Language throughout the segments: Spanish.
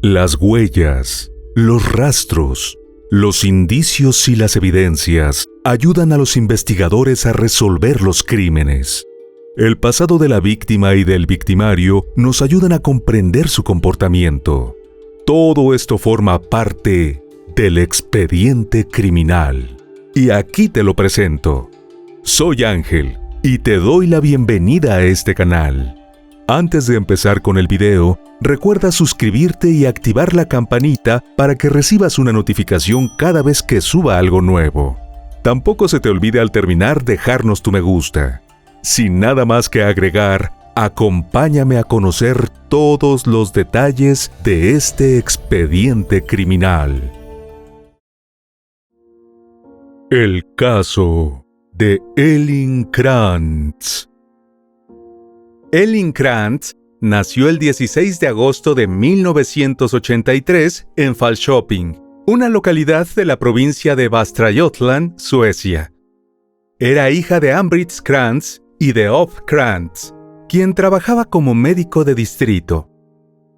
Las huellas, los rastros, los indicios y las evidencias ayudan a los investigadores a resolver los crímenes. El pasado de la víctima y del victimario nos ayudan a comprender su comportamiento. Todo esto forma parte del expediente criminal. Y aquí te lo presento. Soy Ángel y te doy la bienvenida a este canal. Antes de empezar con el video, recuerda suscribirte y activar la campanita para que recibas una notificación cada vez que suba algo nuevo. Tampoco se te olvide al terminar dejarnos tu me gusta. Sin nada más que agregar, acompáñame a conocer todos los detalles de este expediente criminal. El caso de Elin Krantz. Elin Krantz nació el 16 de agosto de 1983 en Falköping, una localidad de la provincia de Västra Götaland, Suecia. Era hija de Ann-Britt Krantz y de Ove Krantz, quien trabajaba como médico de distrito.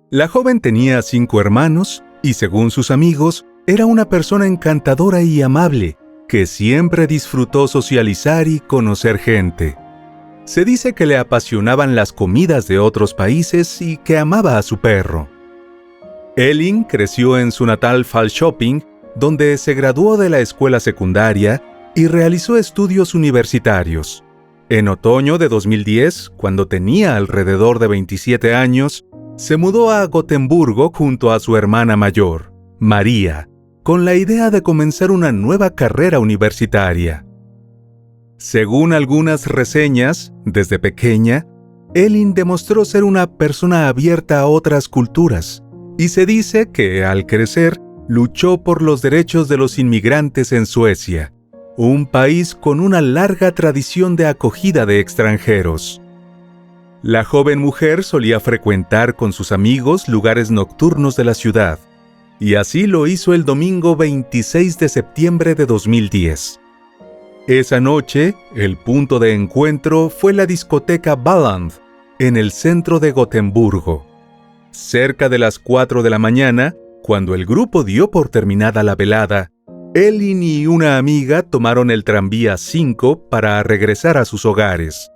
La joven tenía 5 hermanos y, según sus amigos, era una persona encantadora y amable, que siempre disfrutó socializar y conocer gente. Se dice que le apasionaban las comidas de otros países y que amaba a su perro. Elin creció en su natal Falköping, donde se graduó de la escuela secundaria y realizó estudios universitarios. En otoño de 2010, cuando tenía alrededor de 27 años, se mudó a Gotemburgo junto a su hermana mayor, María, con la idea de comenzar una nueva carrera universitaria. Según algunas reseñas, desde pequeña, Elin demostró ser una persona abierta a otras culturas, y se dice que, al crecer, luchó por los derechos de los inmigrantes en Suecia, un país con una larga tradición de acogida de extranjeros. La joven mujer solía frecuentar con sus amigos lugares nocturnos de la ciudad, y así lo hizo el domingo 26 de septiembre de 2010. Esa noche, el punto de encuentro fue la discoteca Balland, en el centro de Gotemburgo. Cerca de las 4 de la mañana, cuando el grupo dio por terminada la velada, Elin y una amiga tomaron el tranvía 5 para regresar a sus hogares.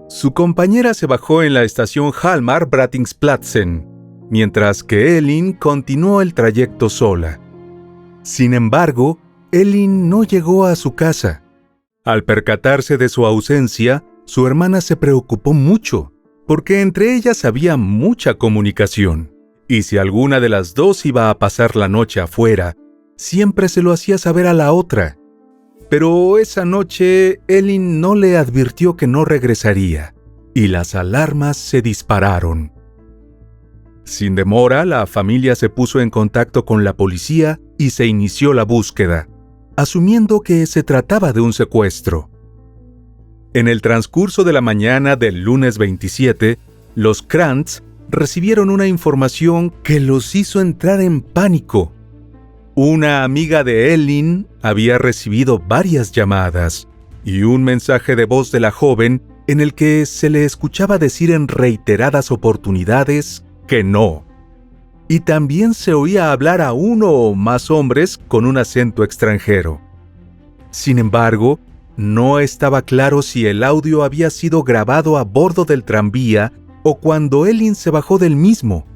Su compañera se bajó en la estación Halmar Brattingsplatsen, mientras que Elin continuó el trayecto sola. Sin embargo, Elin no llegó a su casa. Al percatarse de su ausencia, su hermana se preocupó mucho, porque entre ellas había mucha comunicación, y si alguna de las dos iba a pasar la noche afuera, siempre se lo hacía saber a la otra. Pero esa noche, Elin no le advirtió que no regresaría, y las alarmas se dispararon. Sin demora, la familia se puso en contacto con la policía y se inició la búsqueda, asumiendo que se trataba de un secuestro. En el transcurso de la mañana del lunes 27, los Krantz recibieron una información que los hizo entrar en pánico. Una amiga de Elin había recibido varias llamadas y un mensaje de voz de la joven en el que se le escuchaba decir en reiteradas oportunidades que no. Y también se oía hablar a uno o más hombres con un acento extranjero. Sin embargo, no estaba claro si el audio había sido grabado a bordo del tranvía o cuando Elin se bajó del mismo.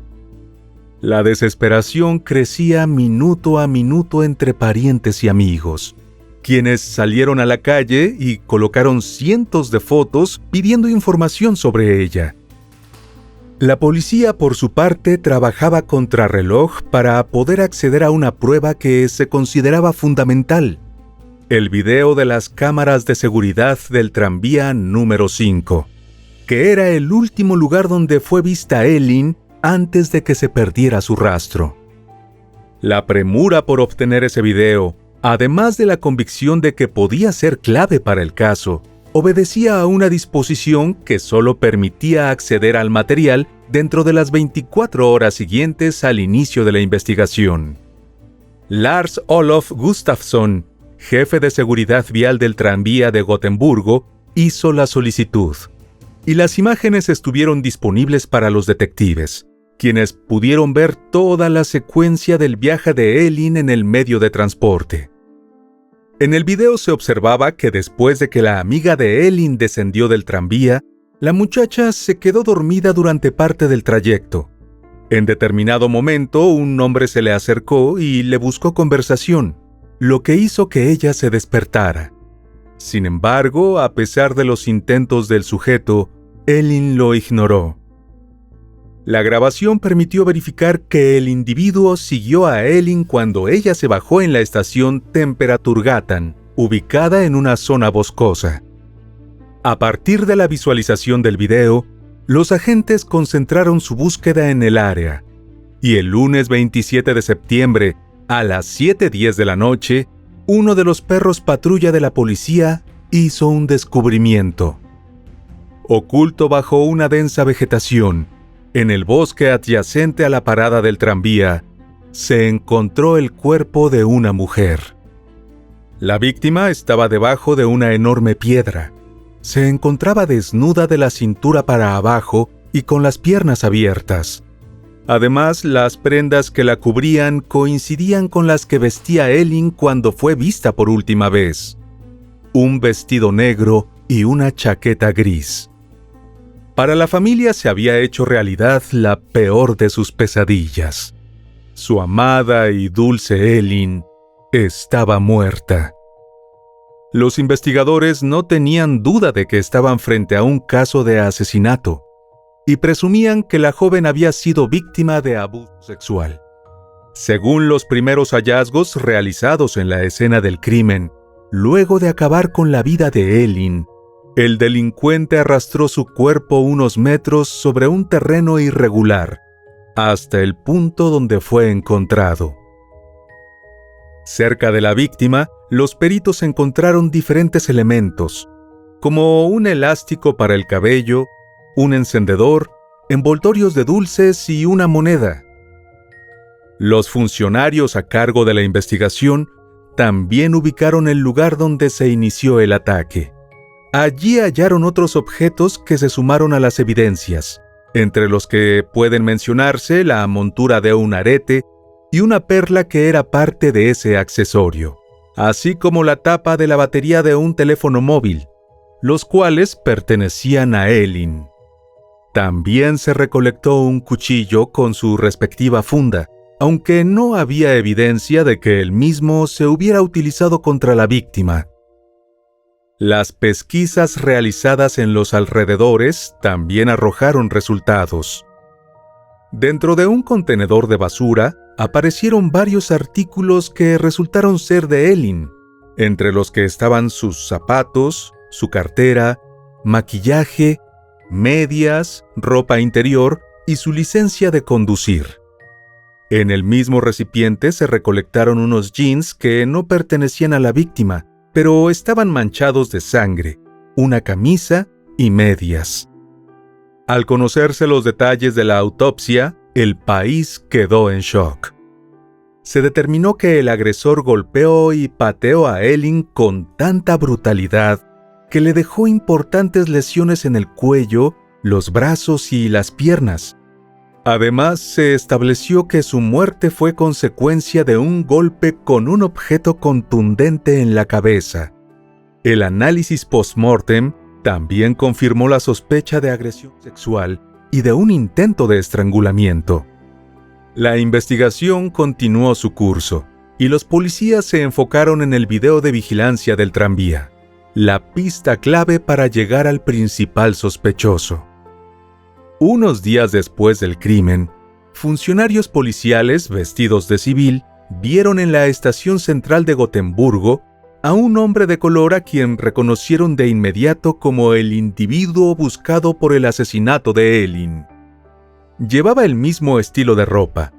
La desesperación crecía minuto a minuto entre parientes y amigos, quienes salieron a la calle y colocaron cientos de fotos pidiendo información sobre ella. La policía, por su parte, trabajaba contrarreloj para poder acceder a una prueba que se consideraba fundamental: el video de las cámaras de seguridad del tranvía número 5, que era el último lugar donde fue vista Elin antes de que se perdiera su rastro. La premura por obtener ese video, además de la convicción de que podía ser clave para el caso, obedecía a una disposición que solo permitía acceder al material dentro de las 24 horas siguientes al inicio de la investigación. Lars Olof Gustafsson, jefe de seguridad vial del tranvía de Gotemburgo, hizo la solicitud, y las imágenes estuvieron disponibles para los detectives, quienes pudieron ver toda la secuencia del viaje de Eileen en el medio de transporte. En el video se observaba que después de que la amiga de Eileen descendió del tranvía, la muchacha se quedó dormida durante parte del trayecto. En determinado momento, un hombre se le acercó y le buscó conversación, lo que hizo que ella se despertara. Sin embargo, a pesar de los intentos del sujeto, Eileen lo ignoró. La grabación permitió verificar que el individuo siguió a Eileen cuando ella se bajó en la estación Temperaturgatan, ubicada en una zona boscosa. A partir de la visualización del video, los agentes concentraron su búsqueda en el área, y el lunes 27 de septiembre, a las 7:10 de la noche, uno de los perros patrulla de la policía hizo un descubrimiento. Oculto bajo una densa vegetación, en el bosque adyacente a la parada del tranvía, se encontró el cuerpo de una mujer. La víctima estaba debajo de una enorme piedra. Se encontraba desnuda de la cintura para abajo y con las piernas abiertas. Además, las prendas que la cubrían coincidían con las que vestía Eileen cuando fue vista por última vez. Un vestido negro y una chaqueta gris. Para la familia se había hecho realidad la peor de sus pesadillas. Su amada y dulce Eileen estaba muerta. Los investigadores no tenían duda de que estaban frente a un caso de asesinato y presumían que la joven había sido víctima de abuso sexual. Según los primeros hallazgos realizados en la escena del crimen, luego de acabar con la vida de Eileen, el delincuente arrastró su cuerpo unos metros sobre un terreno irregular, hasta el punto donde fue encontrado. Cerca de la víctima, los peritos encontraron diferentes elementos, como un elástico para el cabello, un encendedor, envoltorios de dulces y una moneda. Los funcionarios a cargo de la investigación también ubicaron el lugar donde se inició el ataque. Allí hallaron otros objetos que se sumaron a las evidencias, entre los que pueden mencionarse la montura de un arete y una perla que era parte de ese accesorio, así como la tapa de la batería de un teléfono móvil, los cuales pertenecían a Eileen. También se recolectó un cuchillo con su respectiva funda, aunque no había evidencia de que el mismo se hubiera utilizado contra la víctima. Las pesquisas realizadas en los alrededores también arrojaron resultados. Dentro de un contenedor de basura aparecieron varios artículos que resultaron ser de Eileen, entre los que estaban sus zapatos, su cartera, maquillaje, medias, ropa interior y su licencia de conducir. En el mismo recipiente se recolectaron unos jeans que no pertenecían a la víctima, pero estaban manchados de sangre, una camisa y medias. Al conocerse los detalles de la autopsia, el país quedó en shock. Se determinó que el agresor golpeó y pateó a Eileen con tanta brutalidad que le dejó importantes lesiones en el cuello, los brazos y las piernas. Además, se estableció que su muerte fue consecuencia de un golpe con un objeto contundente en la cabeza. El análisis post-mortem también confirmó la sospecha de agresión sexual y de un intento de estrangulamiento. La investigación continuó su curso, y los policías se enfocaron en el video de vigilancia del tranvía, la pista clave para llegar al principal sospechoso. Unos días después del crimen, funcionarios policiales vestidos de civil vieron en la estación central de Gotemburgo a un hombre de color a quien reconocieron de inmediato como el individuo buscado por el asesinato de Eileen. Llevaba el mismo estilo de ropa,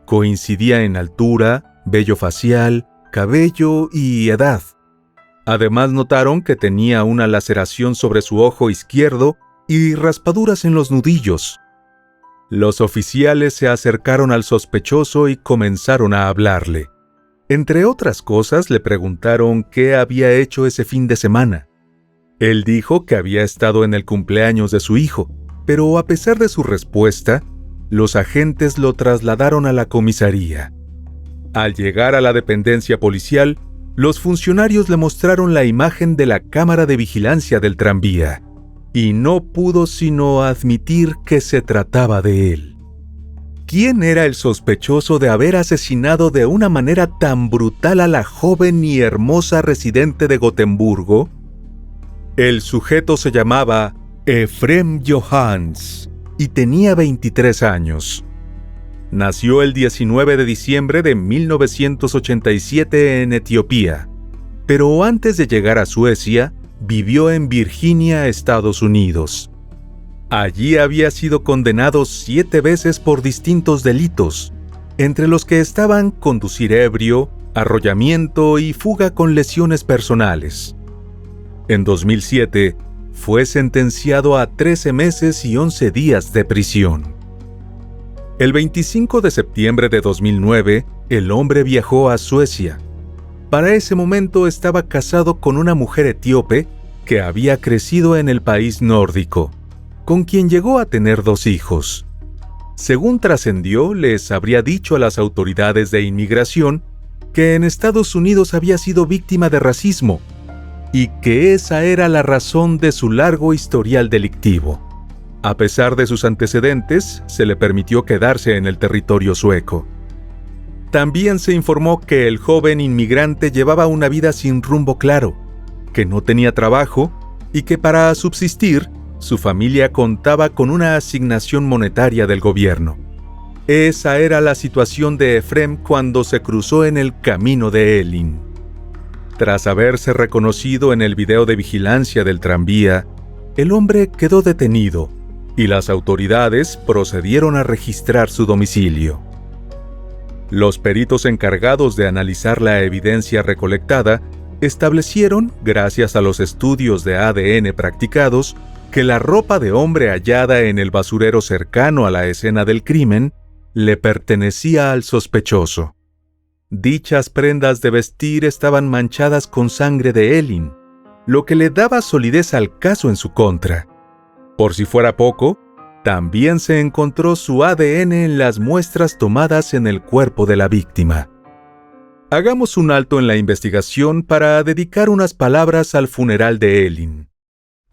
coincidía en altura, vello facial, cabello y edad. Además notaron que tenía una laceración sobre su ojo izquierdo y raspaduras en los nudillos. Los oficiales se acercaron al sospechoso y comenzaron a hablarle. Entre otras cosas, le preguntaron qué había hecho ese fin de semana. Él dijo que había estado en el cumpleaños de su hijo, pero a pesar de su respuesta, los agentes lo trasladaron a la comisaría. Al llegar a la dependencia policial, los funcionarios le mostraron la imagen de la cámara de vigilancia del tranvía, y no pudo sino admitir que se trataba de él. ¿Quién era el sospechoso de haber asesinado de una manera tan brutal a la joven y hermosa residente de Gotemburgo? El sujeto se llamaba Efrem Johans y tenía 23 años. Nació el 19 de diciembre de 1987 en Etiopía, pero antes de llegar a Suecia, vivió en Virginia, Estados Unidos. Allí había sido condenado 7 veces por distintos delitos, entre los que estaban conducir ebrio, arrollamiento y fuga con lesiones personales. En 2007, fue sentenciado a 13 meses y 11 días de prisión. El 25 de septiembre de 2009, el hombre viajó a Suecia. Para ese momento estaba casado con una mujer etíope que había crecido en el país nórdico, con quien llegó a tener 2 hijos. Según trascendió, les habría dicho a las autoridades de inmigración que en Estados Unidos había sido víctima de racismo y que esa era la razón de su largo historial delictivo. A pesar de sus antecedentes, se le permitió quedarse en el territorio sueco. También se informó que el joven inmigrante llevaba una vida sin rumbo claro, que no tenía trabajo y que para subsistir, su familia contaba con una asignación monetaria del gobierno. Esa era la situación de Efrem cuando se cruzó en el camino de Elin. Tras haberse reconocido en el video de vigilancia del tranvía, el hombre quedó detenido y las autoridades procedieron a registrar su domicilio. Los peritos encargados de analizar la evidencia recolectada establecieron, gracias a los estudios de ADN practicados, que la ropa de hombre hallada en el basurero cercano a la escena del crimen le pertenecía al sospechoso. Dichas prendas de vestir estaban manchadas con sangre de Elin, lo que le daba solidez al caso en su contra. Por si fuera poco, también se encontró su ADN en las muestras tomadas en el cuerpo de la víctima. Hagamos un alto en la investigación para dedicar unas palabras al funeral de Elin,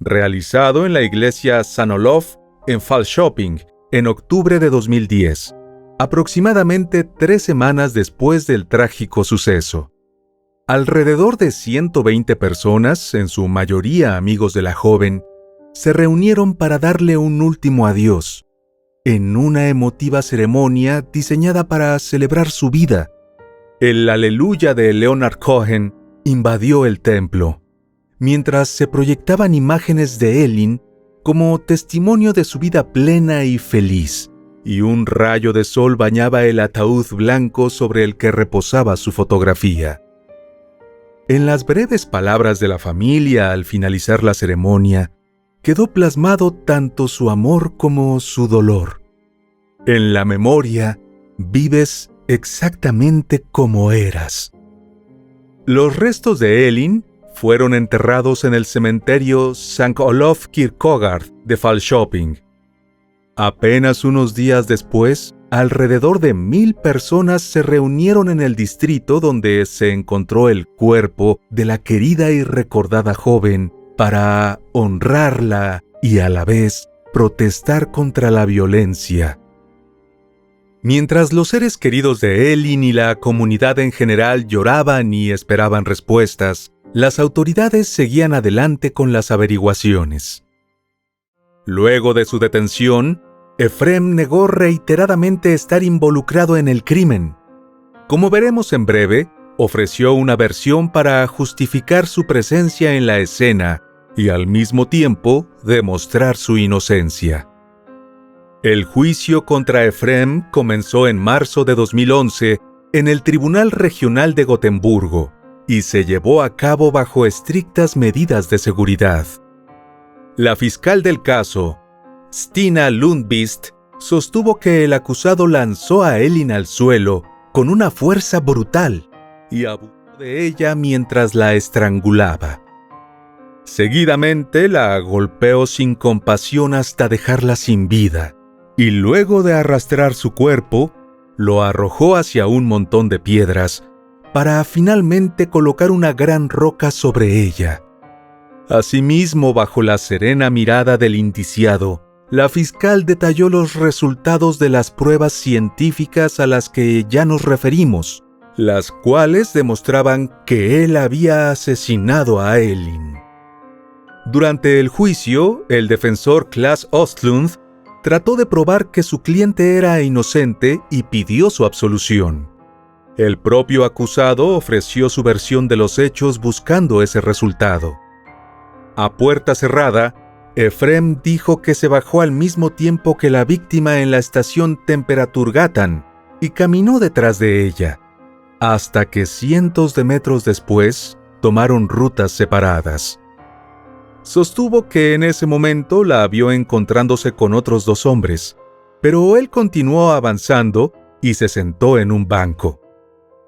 realizado en la iglesia St. Olof en Falköping en octubre de 2010, aproximadamente 3 semanas después del trágico suceso. Alrededor de 120 personas, en su mayoría amigos de la joven, se reunieron para darle un último adiós, en una emotiva ceremonia diseñada para celebrar su vida. El aleluya de Leonard Cohen invadió el templo, mientras se proyectaban imágenes de Elin como testimonio de su vida plena y feliz, y un rayo de sol bañaba el ataúd blanco sobre el que reposaba su fotografía. En las breves palabras de la familia al finalizar la ceremonia, quedó plasmado tanto su amor como su dolor. En la memoria, vives exactamente como eras. Los restos de Elin fueron enterrados en el cementerio St. Olof Kirkogård de Falköping. Apenas unos días después, alrededor de 1,000 personas se reunieron en el distrito donde se encontró el cuerpo de la querida y recordada joven para honrarla y a la vez protestar contra la violencia. Mientras los seres queridos de Elin y la comunidad en general lloraban y esperaban respuestas, las autoridades seguían adelante con las averiguaciones. Luego de su detención, Efrem negó reiteradamente estar involucrado en el crimen. Como veremos en breve, ofreció una versión para justificar su presencia en la escena y al mismo tiempo demostrar su inocencia. El juicio contra Efrem comenzó en marzo de 2011 en el Tribunal Regional de Gotemburgo y se llevó a cabo bajo estrictas medidas de seguridad. La fiscal del caso, Stina Lundqvist, sostuvo que el acusado lanzó a Elin al suelo con una fuerza brutal y abusó de ella mientras la estrangulaba. Seguidamente la golpeó sin compasión hasta dejarla sin vida, y luego de arrastrar su cuerpo, lo arrojó hacia un montón de piedras para finalmente colocar una gran roca sobre ella. Asimismo, bajo la serena mirada del indiciado, la fiscal detalló los resultados de las pruebas científicas a las que ya nos referimos, las cuales demostraban que él había asesinado a Elin. Durante el juicio, el defensor Klas Östlund trató de probar que su cliente era inocente y pidió su absolución. El propio acusado ofreció su versión de los hechos buscando ese resultado. A puerta cerrada, Efrem dijo que se bajó al mismo tiempo que la víctima en la estación Temperaturgatan y caminó detrás de ella, hasta que cientos de metros después tomaron rutas separadas. Sostuvo que en ese momento la vio encontrándose con otros 2 hombres, pero él continuó avanzando y se sentó en un banco.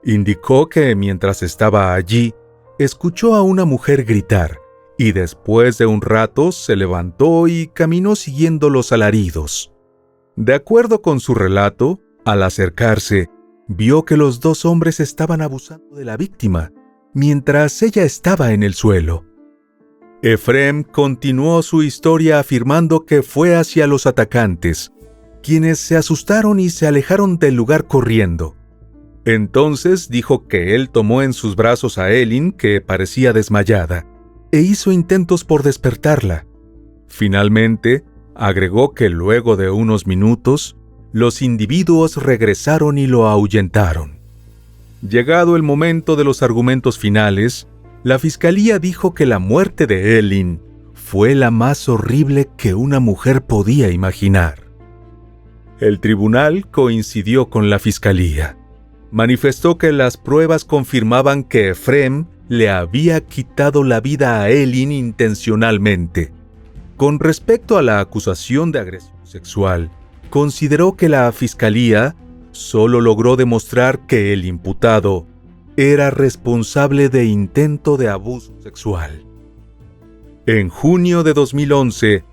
Indicó que mientras estaba allí, escuchó a una mujer gritar, y después de un rato se levantó y caminó siguiendo los alaridos. De acuerdo con su relato, al acercarse, vio que los 2 hombres estaban abusando de la víctima, mientras ella estaba en el suelo. Efrem continuó su historia afirmando que fue hacia los atacantes, quienes se asustaron y se alejaron del lugar corriendo. Entonces dijo que él tomó en sus brazos a Elin, que parecía desmayada, e hizo intentos por despertarla. Finalmente, agregó que luego de unos minutos, los individuos regresaron y lo ahuyentaron. Llegado el momento de los argumentos finales, la fiscalía dijo que la muerte de Elin fue la más horrible que una mujer podía imaginar. El tribunal coincidió con la fiscalía. Manifestó que las pruebas confirmaban que Efrem le había quitado la vida a Elin intencionalmente. Con respecto a la acusación de agresión sexual, consideró que la fiscalía solo logró demostrar que el imputado era responsable de intento de abuso sexual. En junio de 2011,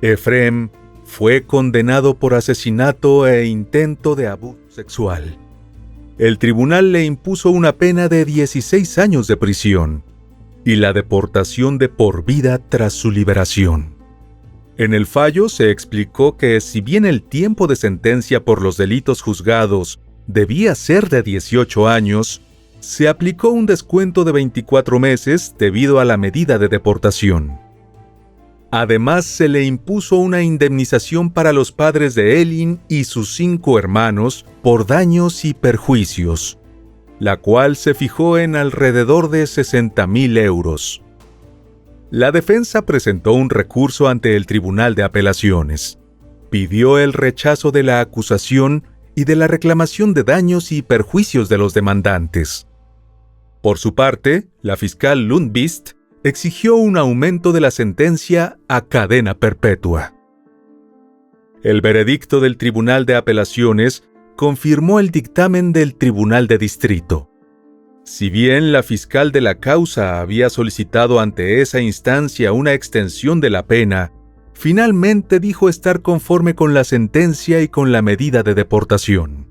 Efrem fue condenado por asesinato e intento de abuso sexual. El tribunal le impuso una pena de 16 años de prisión y la deportación de por vida tras su liberación. En el fallo se explicó que si bien el tiempo de sentencia por los delitos juzgados debía ser de 18 años, se aplicó un descuento de 24 meses debido a la medida de deportación. Además, se le impuso una indemnización para los padres de Elin y sus 5 hermanos por daños y perjuicios, la cual se fijó en alrededor de 60.000 euros. La defensa presentó un recurso ante el Tribunal de Apelaciones. Pidió el rechazo de la acusación y de la reclamación de daños y perjuicios de los demandantes. Por su parte, la fiscal Lundqvist exigió un aumento de la sentencia a cadena perpetua. El veredicto del Tribunal de Apelaciones confirmó el dictamen del Tribunal de Distrito. Si bien la fiscal de la causa había solicitado ante esa instancia una extensión de la pena, finalmente dijo estar conforme con la sentencia y con la medida de deportación.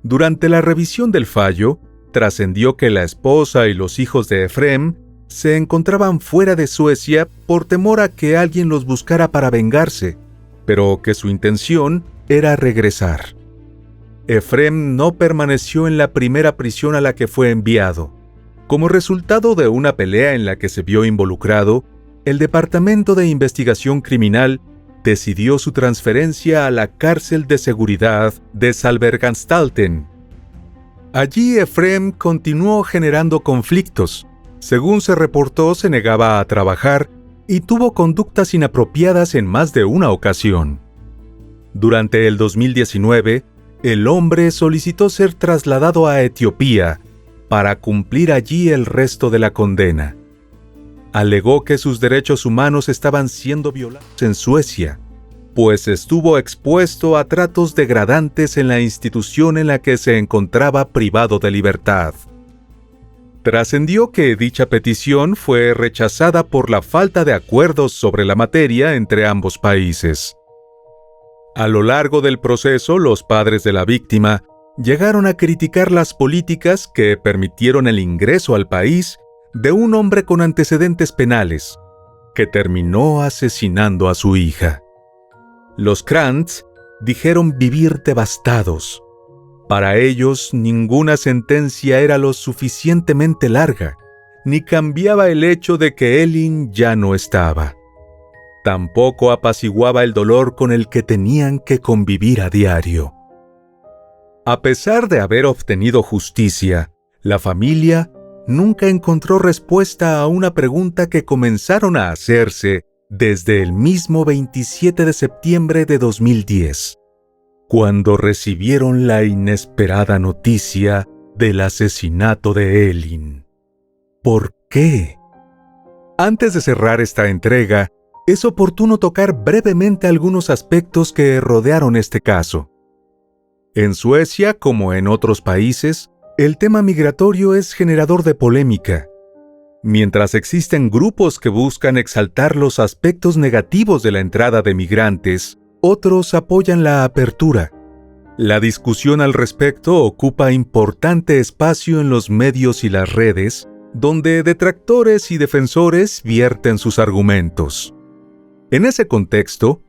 Durante la revisión del fallo, trascendió que la esposa y los hijos de Efrem se encontraban fuera de Suecia por temor a que alguien los buscara para vengarse, pero que su intención era regresar. Efrem no permaneció en la primera prisión a la que fue enviado. Como resultado de una pelea en la que se vio involucrado, el Departamento de Investigación Criminal decidió su transferencia a la cárcel de seguridad de Salberganstalten. Allí Efrem continuó generando conflictos. Según se reportó, se negaba a trabajar y tuvo conductas inapropiadas en más de una ocasión. Durante el 2019, el hombre solicitó ser trasladado a Etiopía para cumplir allí el resto de la condena. Alegó que sus derechos humanos estaban siendo violados en Suecia, pues estuvo expuesto a tratos degradantes en la institución en la que se encontraba privado de libertad. Trascendió que dicha petición fue rechazada por la falta de acuerdos sobre la materia entre ambos países. A lo largo del proceso, los padres de la víctima llegaron a criticar las políticas que permitieron el ingreso al país de un hombre con antecedentes penales, que terminó asesinando a su hija. Los Krantz dijeron vivir devastados. Para ellos, ninguna sentencia era lo suficientemente larga, ni cambiaba el hecho de que Elin ya no estaba. Tampoco apaciguaba el dolor con el que tenían que convivir a diario. A pesar de haber obtenido justicia, la familia nunca encontró respuesta a una pregunta que comenzaron a hacerse desde el mismo 27 de septiembre de 2010, cuando recibieron la inesperada noticia del asesinato de Elin. ¿Por qué? Antes de cerrar esta entrega, es oportuno tocar brevemente algunos aspectos que rodearon este caso. En Suecia, como en otros países, el tema migratorio es generador de polémica. Mientras existen grupos que buscan exaltar los aspectos negativos de la entrada de migrantes, otros apoyan la apertura. La discusión al respecto ocupa importante espacio en los medios y las redes, donde detractores y defensores vierten sus argumentos. En ese contexto,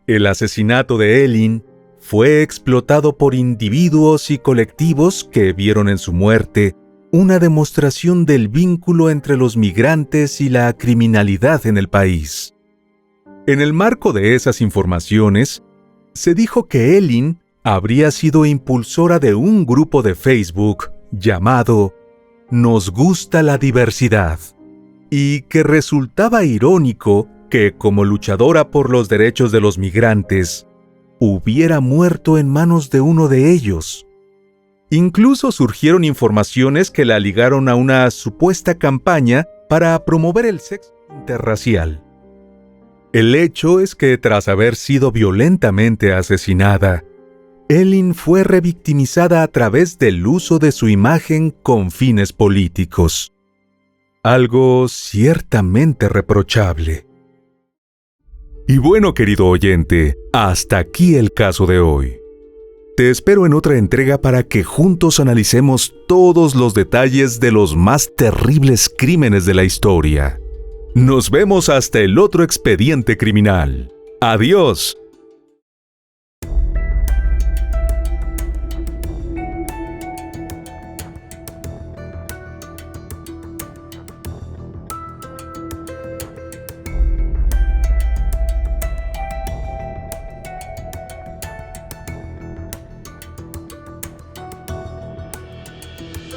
el asesinato de Elin fue explotado por individuos y colectivos que vieron en su muerte una demostración del vínculo entre los migrantes y la criminalidad en el país. En el marco de esas informaciones, se dijo que Elin habría sido impulsora de un grupo de Facebook llamado Nos gusta la diversidad, y que resultaba irónico que, como luchadora por los derechos de los migrantes, hubiera muerto en manos de uno de ellos. Incluso surgieron informaciones que la ligaron a una supuesta campaña para promover el sexo interracial. El hecho es que, tras haber sido violentamente asesinada, Elin fue revictimizada a través del uso de su imagen con fines políticos. Algo ciertamente reprochable. Y bueno, querido oyente, hasta aquí el caso de hoy. Te espero en otra entrega para que juntos analicemos todos los detalles de los más terribles crímenes de la historia. Nos vemos hasta el otro expediente criminal. ¡Adiós!